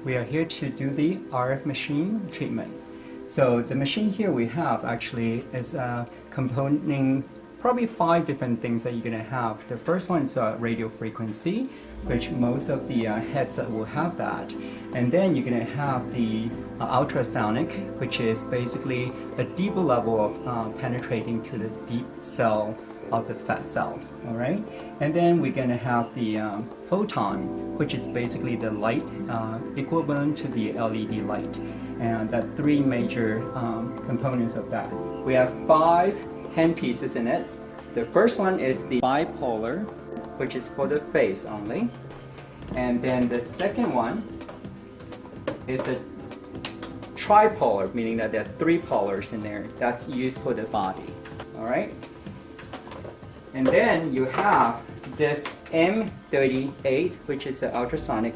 We are here to do the RF machine treatment. So the machine here we have actually is composing probably 5 different things that you're going to have. The first one is radio frequency, which most of the headset will have that. And then you're going to have the ultrasonic, which is basically a deeper level of penetrating to the deep cell of the fat cells, all right? And then we're going to have the photon, which is basically the light equivalent to the LED light. And that 3 major components of that. We have 5 hand pieces in it. The first one is the bipolar, which is for the face only. And then the second one is a tripolar, meaning that there are 3 polars in there. That's used for the body, all right? And then you have this M38, which is an ultrasonic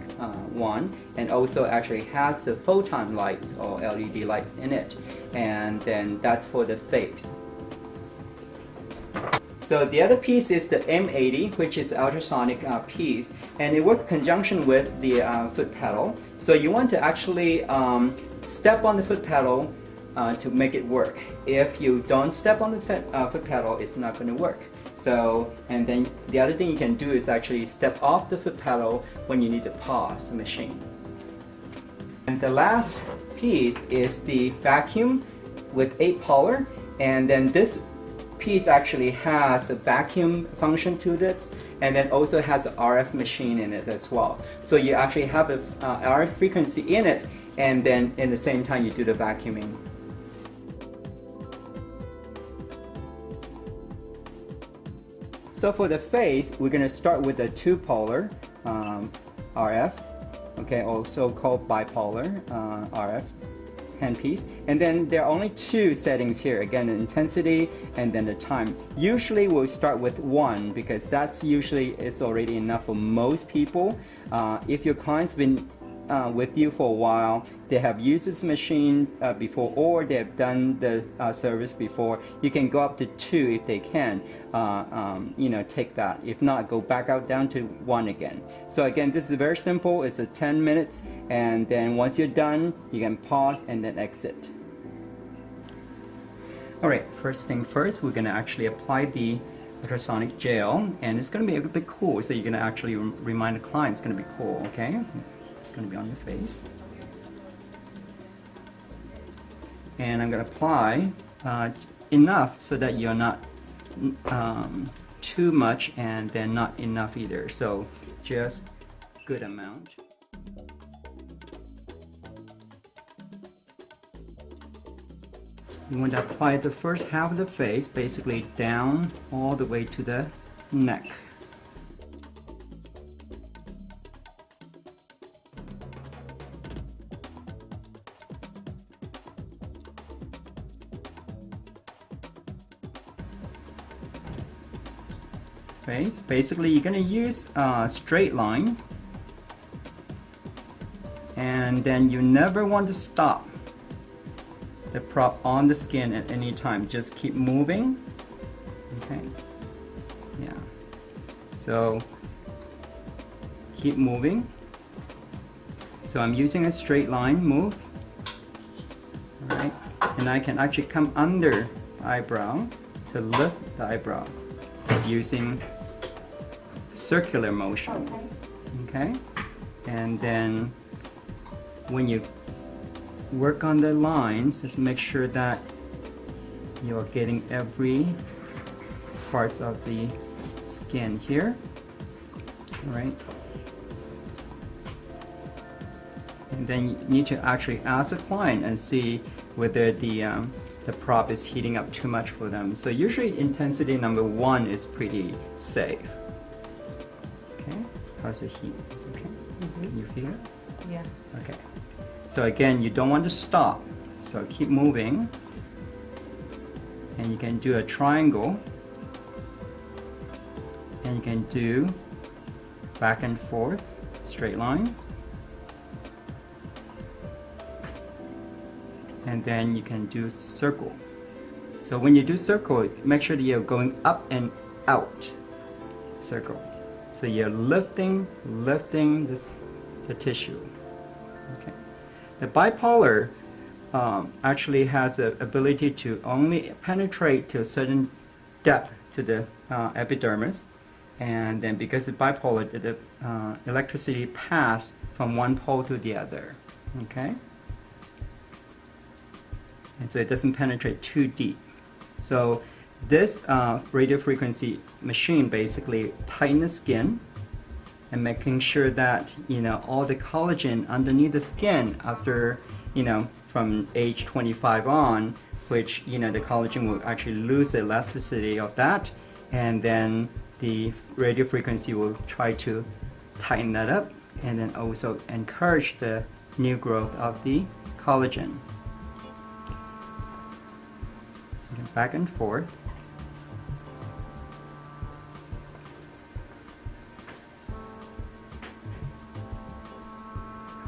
one, and also actually has the photon lights or LED lights in it. And then that's for the face. So the other piece is the M80, which is ultrasonic piece, and it works in conjunction with the foot pedal. So you want to actually step on the foot pedal to make it work. If you don't step on the foot pedal, it's not going to work. So, and then the other thing you can do is actually step off the foot pedal when you need to pause the machine. And the last piece is the vacuum with 8 polar, and then this piece actually has a vacuum function to this, and then also has an RF machine in it as well. So you actually have a RF frequency in it, and then in the same time you do the vacuuming. So for the face, we're going to start with a 2-polar RF, okay, also called bipolar RF handpiece. And then there are only 2 settings here, again, the intensity and then the time. Usually we'll start with 1 because that's usually is already enough for most people. If your client's been with you for a while, they have used this machine before, or they have done the service before, you can go up to 2 if they can, you know, take that. If not, go back out down to 1 again. So again, this is very simple. It's a 10 minutes, and then once you're done, you can pause and then exit. Alright, first thing first, we're going to actually apply the ultrasonic gel, and it's going to be a bit cool, so you're going to actually remind the client it's going to be cool, okay? It's going to be on your face. And I'm going to apply enough so that you're not too much and then not enough either. So just good amount. You want to apply the first half of the face, basically down all the way to the neck. Face. Basically, you're going to use straight lines, and then you never want to stop the prop on the skin at any time. Just keep moving. Okay. Yeah. So keep moving. So I'm using a straight line move. All right. And I can actually come under the eyebrow to lift the eyebrow using circular motion. Okay. And then when you work on the lines, just make sure that you're getting every parts of the skin here. All right. And then you need to actually ask the client and see whether the prop is heating up too much for them. So usually intensity number 1 is pretty safe. Okay, how's the heat? Is it okay? Can you feel it? Yeah. Okay. So again, you don't want to stop. So keep moving. And you can do a triangle. And you can do back and forth, straight lines. And then you can do circle. So when you do circle, make sure that you're going up and out. Circle. So you're lifting the tissue. Okay. The bipolar actually has the ability to only penetrate to a certain depth to the epidermis, and then because it's bipolar, the electricity passes from one pole to the other. Okay, and so it doesn't penetrate too deep. So this radio frequency machine basically tightens the skin and making sure that all the collagen underneath the skin after from age 25 on, which the collagen will actually lose the elasticity of that, and then the radio frequency will try to tighten that up and then also encourage the new growth of the collagen. Back and forth.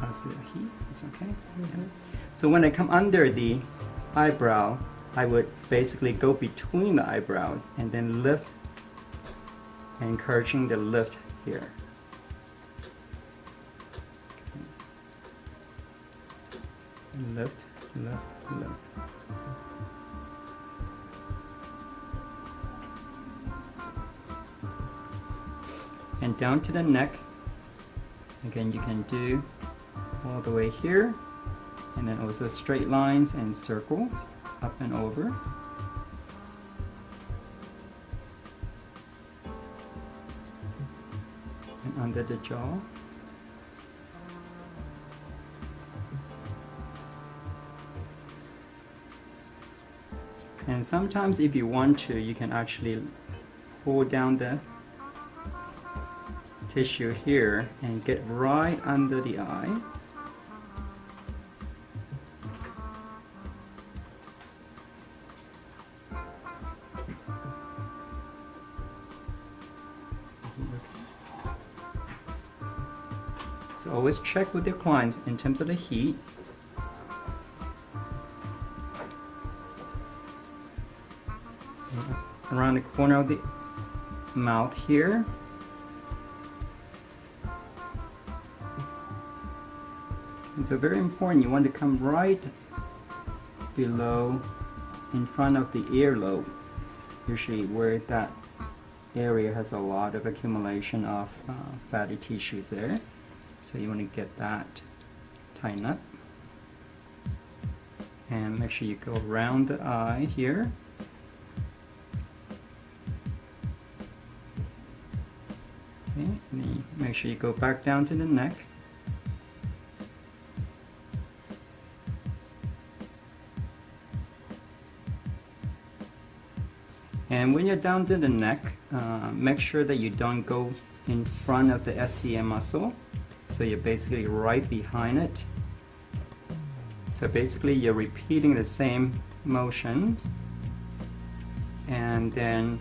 How's the heat? It's okay. So when I come under the eyebrow, I would basically go between the eyebrows and then lift, encouraging the lift here. Lift, lift, lift. And down to the neck. Again, you can do all the way here, and then also straight lines and circles up and over. And under the jaw. And sometimes if you want to, you can actually pull down the tissue here and get right under the eye. So always check with your clients in terms of the heat. Around the corner of the mouth here. And so very important, you want to come right below, in front of the earlobe, usually where that area has a lot of accumulation of fatty tissues there. So you want to get that tightened up. And make sure you go around the eye here. Okay, and then make sure you go back down to the neck. And when you're down to the neck, make sure that you don't go in front of the SCM muscle. So you're basically right behind it. So basically you're repeating the same motions, and then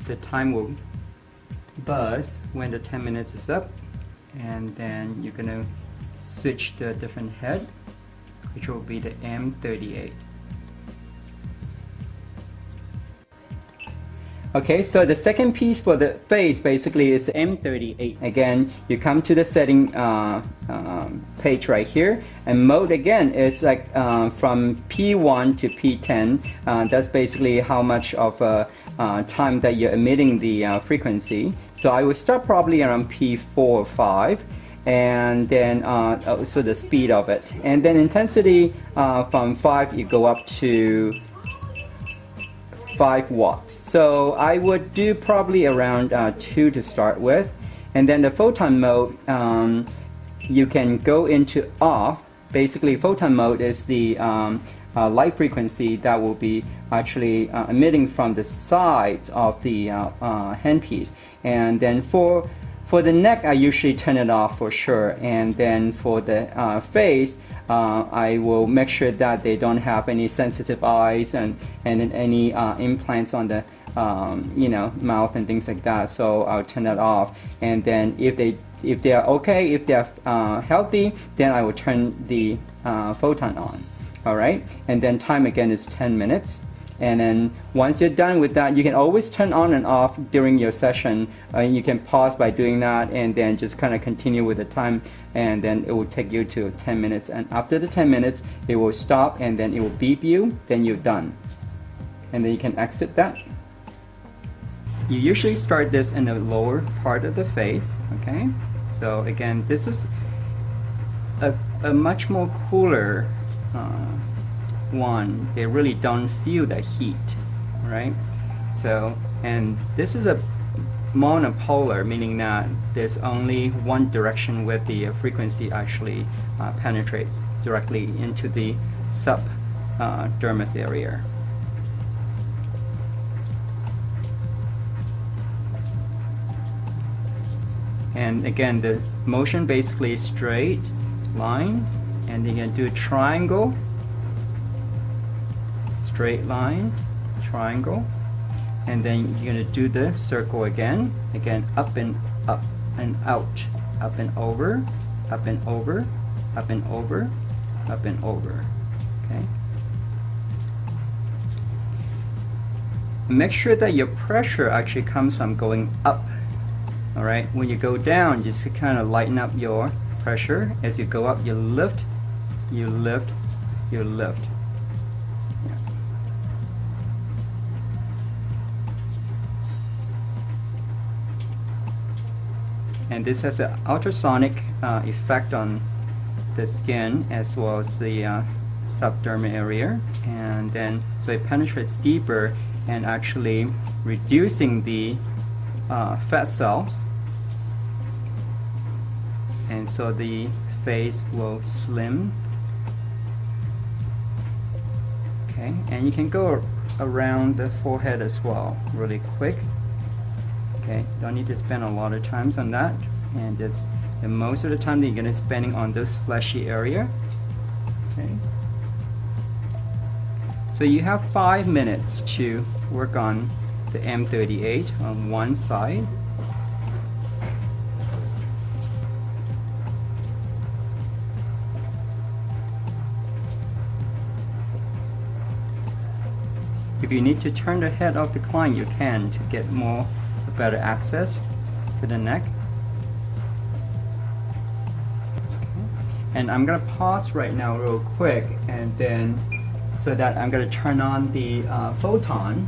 the time will buzz when the 10 minutes is up, and then you're going to switch to a different head, which will be the M38. Okay, so the second piece for the face basically is M38. Again, you come to the setting page right here, and mode again is like from P1 to P10. That's basically how much of time that you're emitting the frequency. So I will start probably around P4 or 5, and then also the speed of it. And then intensity from 5, you go up to 5 watts. So I would do probably around 2 to start with, and then the photon mode, you can go into off. Basically, photon mode is the light frequency that will be actually emitting from the sides of the handpiece. And then for the neck, I usually turn it off for sure. And then for the face, I will make sure that they don't have any sensitive eyes and any implants on the mouth and things like that. So I'll turn that off. And then if they are okay, if they're healthy, then I will turn the photon on. All right, and then time again is 10 minutes. And then once you're done with that, you can always turn on and off during your session. You can pause by doing that and then just kind of continue with the time, and then it will take you to 10 minutes. And after the 10 minutes, it will stop and then it will beep you, then you're done. And then you can exit that. You usually start this in the lower part of the face, okay? So again, this is a much more cooler one. They really don't feel the heat, right? So, and this is a monopolar, meaning that there's only one direction where the frequency actually penetrates directly into the subdermis area. And again, the motion basically straight lines, and you can do triangle, straight line, triangle, and then you're going to do the circle again, up and out, up and over, up and over, up and over, up and over, okay? Make sure that your pressure actually comes from going up. All right, when you go down, just to kind of lighten up your pressure. As you go up, you lift, you lift, you lift. Yeah. And this has an ultrasonic effect on the skin as well as the subdermal area, and then so it penetrates deeper and actually reducing the fat cells, and so the face will slim. Okay, and you can go around the forehead as well really quick. Okay, don't need to spend a lot of time on that, and just most of the time that you're going to spending on this fleshy area. Okay, so you have 5 minutes to work on the M38 on one side. If you need to turn the head of the client, you can to get better access to the neck. And I'm going to pause right now real quick, and then so that I'm going to turn on the photon.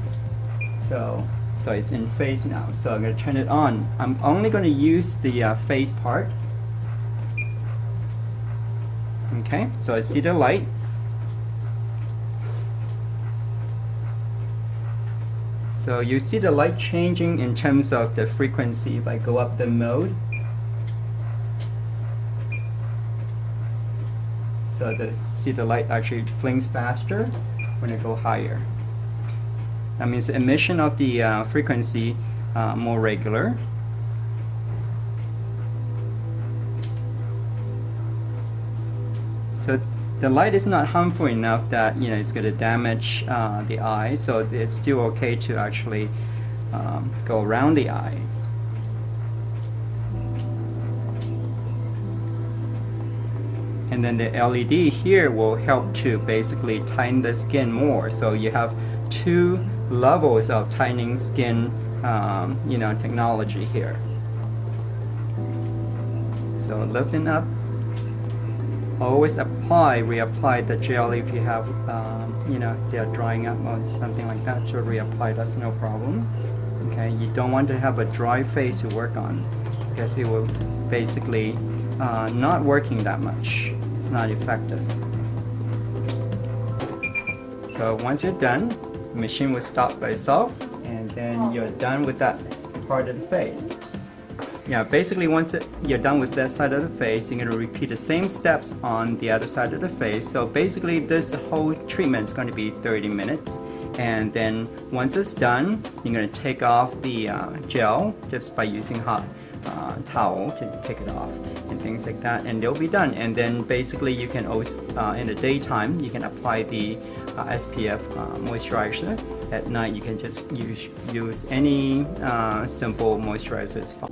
So it's in phase now. So I'm going to turn it on. I'm only going to use the phase part. Okay, so I see the light. So you see the light changing in terms of the frequency if I go up the mode. So see the light actually blinks faster when I go higher. That means the emission of the frequency more regular. So the light is not harmful enough that it's going to damage the eye, so it's still okay to actually go around the eyes. And then the LED here will help to basically tighten the skin more. So you have 2 levels of tightening skin, technology here. So lifting up. Always reapply the gel if you have, they're drying up or something like that. So reapply, that's no problem. Okay, you don't want to have a dry face to work on because it will basically not working that much. It's not effective. So once you're done, the machine will stop by itself, and then you're done with that part of the face. Yeah, basically once you're done with that side of the face, you're going to repeat the same steps on the other side of the face. So basically this whole treatment is going to be 30 minutes. And then once it's done, you're going to take off the gel just by using hot towel to take it off and things like that, and they'll be done. And then basically you can also, in the daytime, you can apply the SPF moisturizer. At night you can just use any simple moisturizer, it's fine.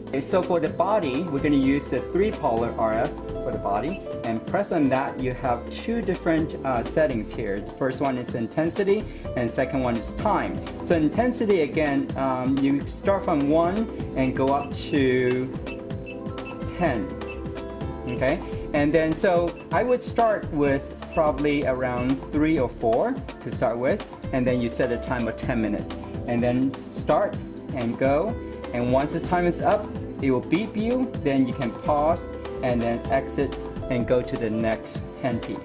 Okay, so for the body, we're going to use the tripolar RF for for the body, and press on that. You have two different settings here. The first one is intensity, and the second one is time. So intensity, again, you start from 1 and go up to 10. Okay, and then so I would start with probably around 3 or 4 to start with, and then you set a time of 10 minutes, and then start and go, and once the time is up, it will beep you, then you can pause and then exit and go to the next handpiece.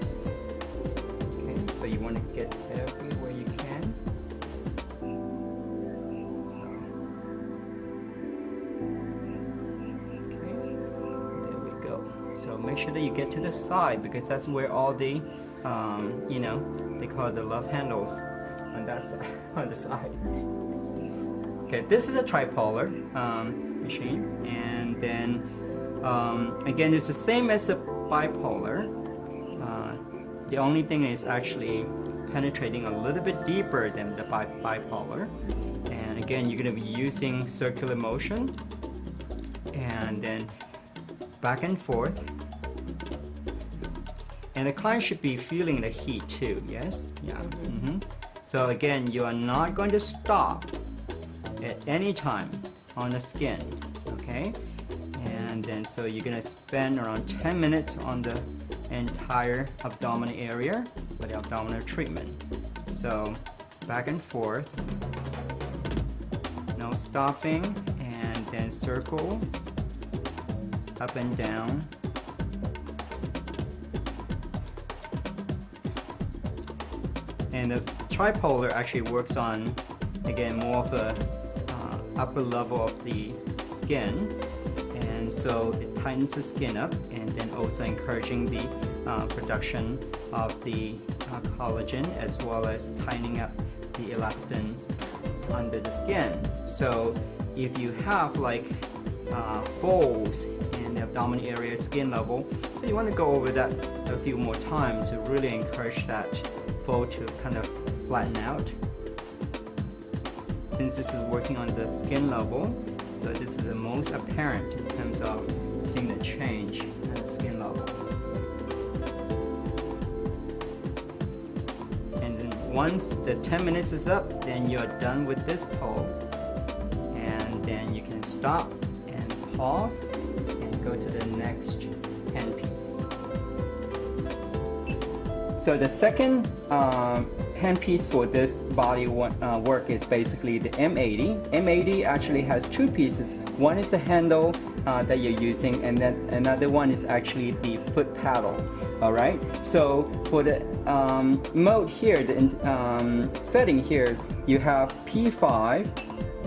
Okay, so you want to get everywhere you can. Okay, there we go. So make sure that you get to the side, because that's where all the, you know, they call it the love handles on that side, on the sides. Okay, this is a tripolar machine, and then again, it's the same as a bipolar. The only thing is actually penetrating a little bit deeper than the bipolar. And again, you're going to be using circular motion, and then back and forth. And the client should be feeling the heat too, yes? Yeah. So again, you are not going to stop at any time on the skin, okay? And then so you're gonna spend around 10 minutes on the entire abdominal area for the abdominal treatment. So back and forth, no stopping, and then circles up and down. And the tripolar actually works on, again, more of a upper level of the skin, and so it tightens the skin up, and then also encouraging the production of the collagen, as well as tightening up the elastin under the skin. So if you have like folds in the abdominal area, skin level, so you want to go over that a few more times to really encourage that fold to kind of flatten out. Since this is working on the skin level, so this is the most apparent in terms of seeing the change at the skin level. And then once the 10 minutes is up, then you're done with this pole, and then you can stop and pause and go to the next handpiece. So the second handpiece for this body work is basically the M80. M80 actually has two pieces. One is the handle that you're using, and then another one is actually the foot paddle. All right. So for the mode here, the setting here, you have P5,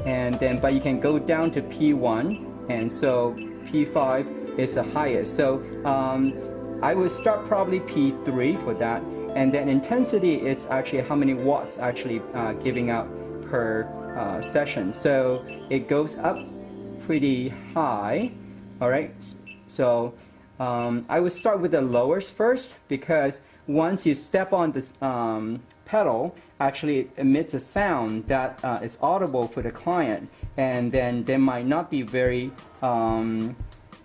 and then but you can go down to P1, and so P5 is the highest. So I would start probably P3 for that. And then intensity is actually how many watts actually giving out per session. So it goes up pretty high. All right. So I would start with the lowest first, because once you step on this pedal, actually it emits a sound that is audible for the client, and then they might not be very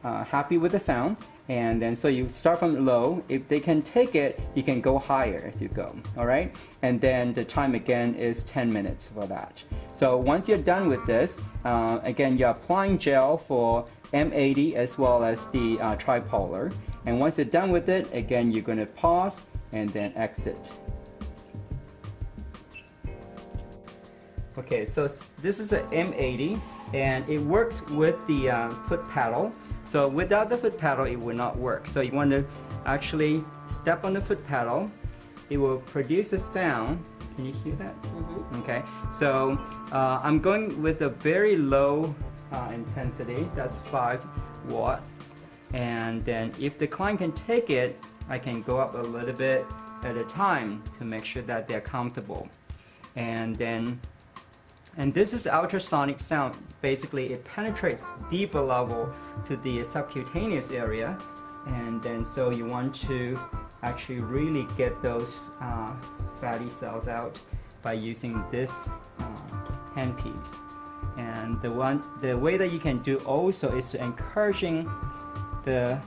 happy with the sound. And then so you start from low. If they can take it, you can go higher as you go. All right, and then the time again is 10 minutes for that. So once you're done with this, again, you're applying gel for M80 as well as the tripolar, and once you're done with it, again, you're going to pause and then exit. Okay, so this is an M80, and it works with the foot paddle. So without the foot paddle, it will not work. So you want to actually step on the foot paddle. It will produce a sound. Can you hear that? Okay. So I'm going with a very low intensity. That's 5 watts. And then if the client can take it, I can go up a little bit at a time to make sure that they're comfortable. And this is ultrasonic sound. Basically, it penetrates deeper level to the subcutaneous area, and then so you want to actually really get those fatty cells out by using this handpiece. And the way that you can do also is to encouraging the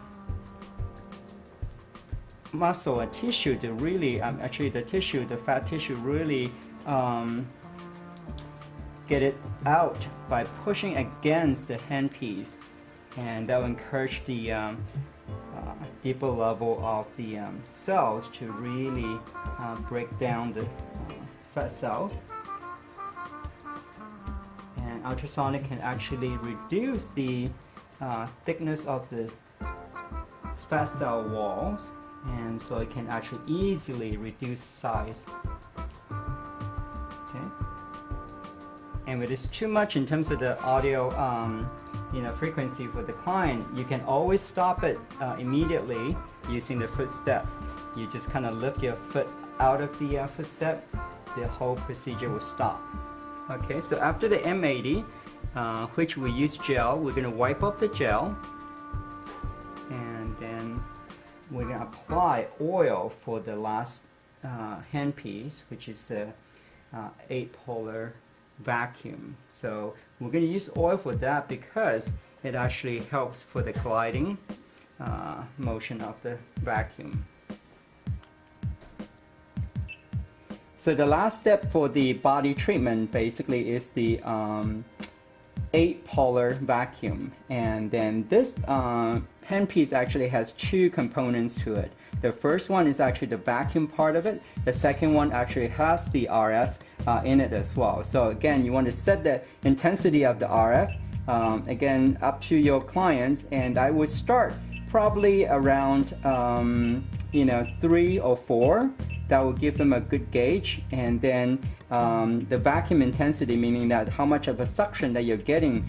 muscle and tissue to really, actually the tissue, the fat tissue really get it out by pushing against the handpiece, and that will encourage the deeper level of the cells to really break down the fat cells. And ultrasonic can actually reduce the thickness of the fat cell walls, and so it can actually easily reduce size. Okay. And if it's too much in terms of the audio frequency for the client, you can always stop it immediately using the footstep. You just kind of lift your foot out of the footstep, the whole procedure will stop. Okay, so after the M80, which we use gel, we're going to wipe off the gel, and then we're going to apply oil for the last handpiece, which is a 8-polar vacuum. So we're going to use oil for that because it actually helps for the gliding motion of the vacuum. So the last step for the body treatment basically is the 8-polar vacuum, and then this handpiece actually has 2 components to it. The first one is actually the vacuum part of it. The second one actually has the RF in it as well. So again, you want to set the intensity of the RF, again, up to your clients, and I would start probably around 3 or 4. That will give them a good gauge, and then the vacuum intensity, meaning that how much of a suction that you're getting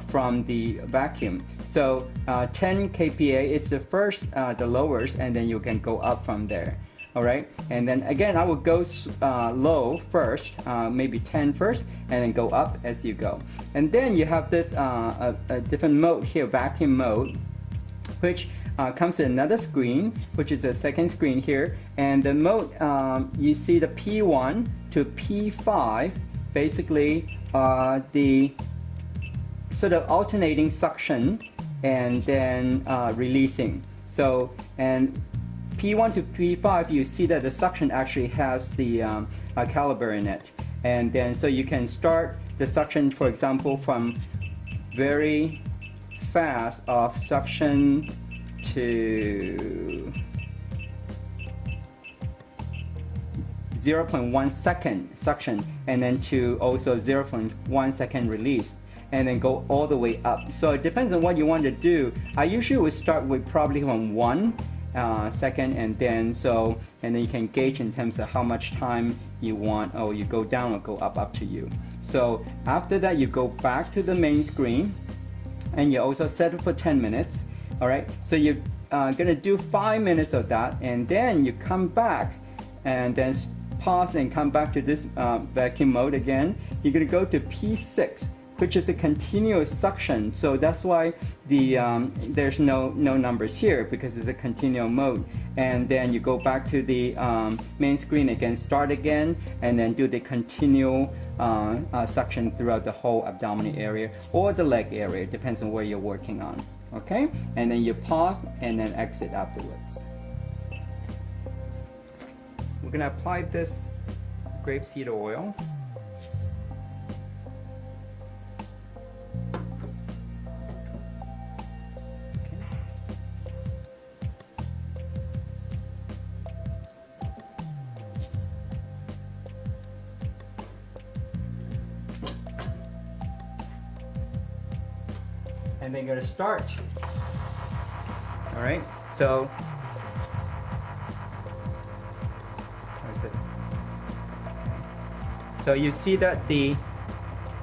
from the vacuum. So 10 kPa is the first, the lowest, and then you can go up from there. All right, and then again, I will go low first, maybe 10 first, and then go up as you go. And then you have this a different mode here, vacuum mode, which comes to another screen, which is a second screen here, and the mode, you see the P1 to P5 basically the sort of alternating suction and then releasing. So, and P1 to P5, you see that the suction actually has the caliber in it, and then so you can start the suction, for example, from very fast of suction to 0.1 second suction, and then to also 0.1 second release, and then go all the way up. So it depends on what you want to do. I usually would start with probably from 1 second, and then you can gauge in terms of how much time you want, or you go down or go up to you. So after that, you go back to the main screen, and you also set it for 10 minutes. All right, so you're gonna do 5 minutes of that, and then you come back and then pause and come back to this vacuum mode again. You're gonna go to P6, which is a continuous suction. So that's why the there's no numbers here, because it's a continual mode. And then you go back to the main screen again, start again, and then do the continual suction throughout the whole abdominal area or the leg area. It depends on where you're working on. Okay, and then you pause and then exit afterwards. We're going to apply this grapeseed oil. And then you're going to start. All right, so that's it. So you see that the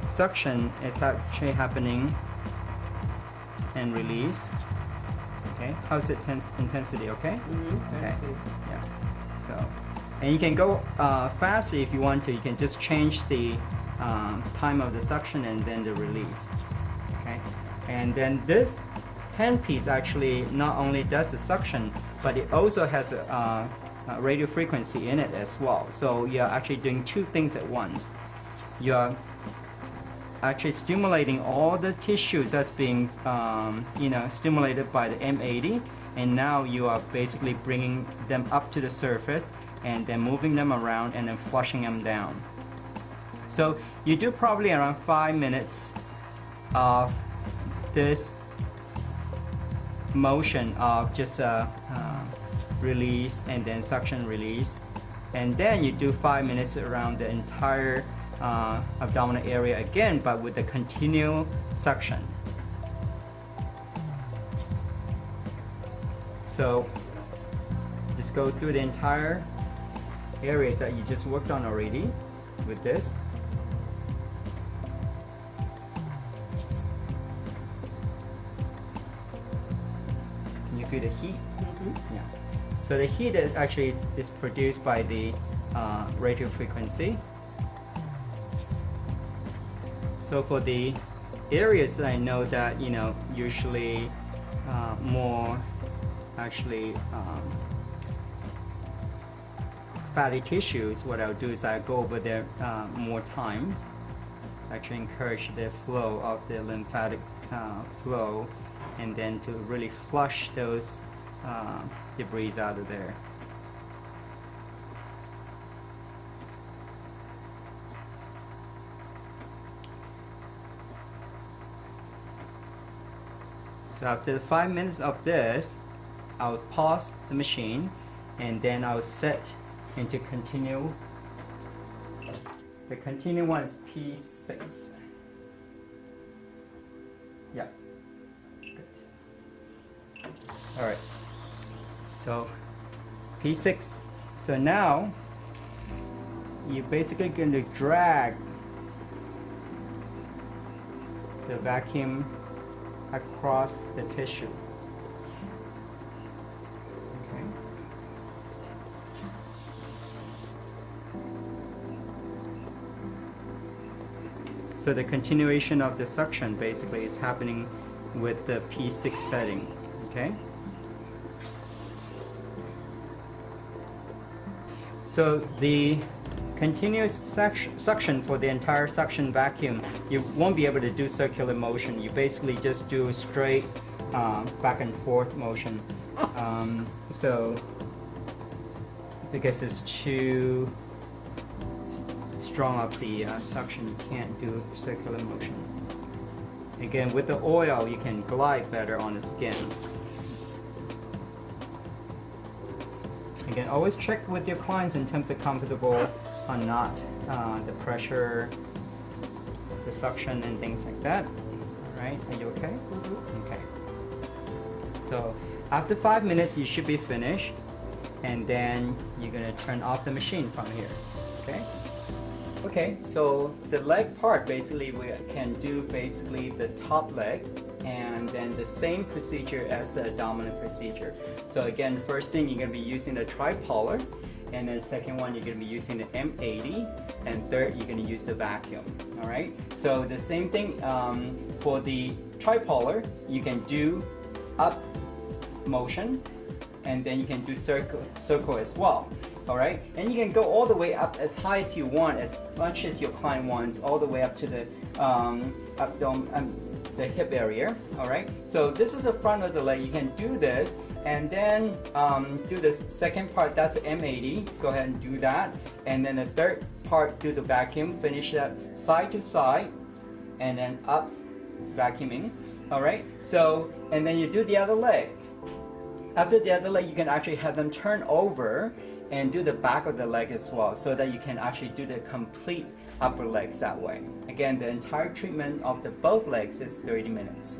suction is actually happening and release. Okay, how's the intensity? Okay. Okay. Yeah. So, and you can go faster if you want to. You can just change the time of the suction and then the release. Okay. And then this handpiece actually not only does the suction, but it also has a radio frequency in it as well. So you're actually doing 2 things at once. You're actually stimulating all the tissues that's being stimulated by the M80, and now you are basically bringing them up to the surface and then moving them around and then flushing them down. So you do probably around 5 minutes of this motion of just release and then suction release, and then you do 5 minutes around the entire abdominal area again, but with the continual suction. So just go through the entire area that you just worked on already with this. Can you feel the heat? Mm-hmm. Yeah. So the heat is actually produced by the radio frequency. So for the areas that I know that usually more actually fatty tissues, what I'll do is I go over there more times, actually encourage the flow of the lymphatic flow, and then to really flush those debris out of there. So after the 5 minutes of this, I'll pause the machine and then I'll set into continue. The continue one is P6. Yeah. Good. Alright. So P6. So now you're basically going to drag the vacuum across the tissue. Okay. So the continuation of the suction basically is happening with the P6 setting. Okay. So the continuous suction for the entire suction vacuum, you won't be able to do circular motion. You basically just do straight back and forth motion. So because it's too strong of the suction, you can't do circular motion. Again, with the oil, you can glide better on the skin. Again, always check with your clients in terms of comfortable or not, the pressure, the suction, and things like that. All right, are you okay? Mm-hmm. Okay. So after 5 minutes, you should be finished, and then you're gonna turn off the machine from here. Okay. Okay. So the leg part, basically, we can do basically the top leg, and then the same procedure as the abdominal procedure. So again, first thing, you're gonna be using the tripolar. And then second one, you're going to be using the M80, and third, you're going to use the vacuum. All right. So the same thing for the tripolar, you can do up motion, and then you can do circle as well. All right. And you can go all the way up as high as you want, as much as your client wants, all the way up to the the hip area. All right. So this is the front of the leg. You can do this. And then do the second part, that's M80, go ahead and do that. And then the third part, do the vacuum, finish that side to side, and then up, vacuuming. All right, so, and then you do the other leg. After the other leg, you can actually have them turn over and do the back of the leg as well, so that you can actually do the complete upper legs that way. Again, the entire treatment of the both legs is 30 minutes.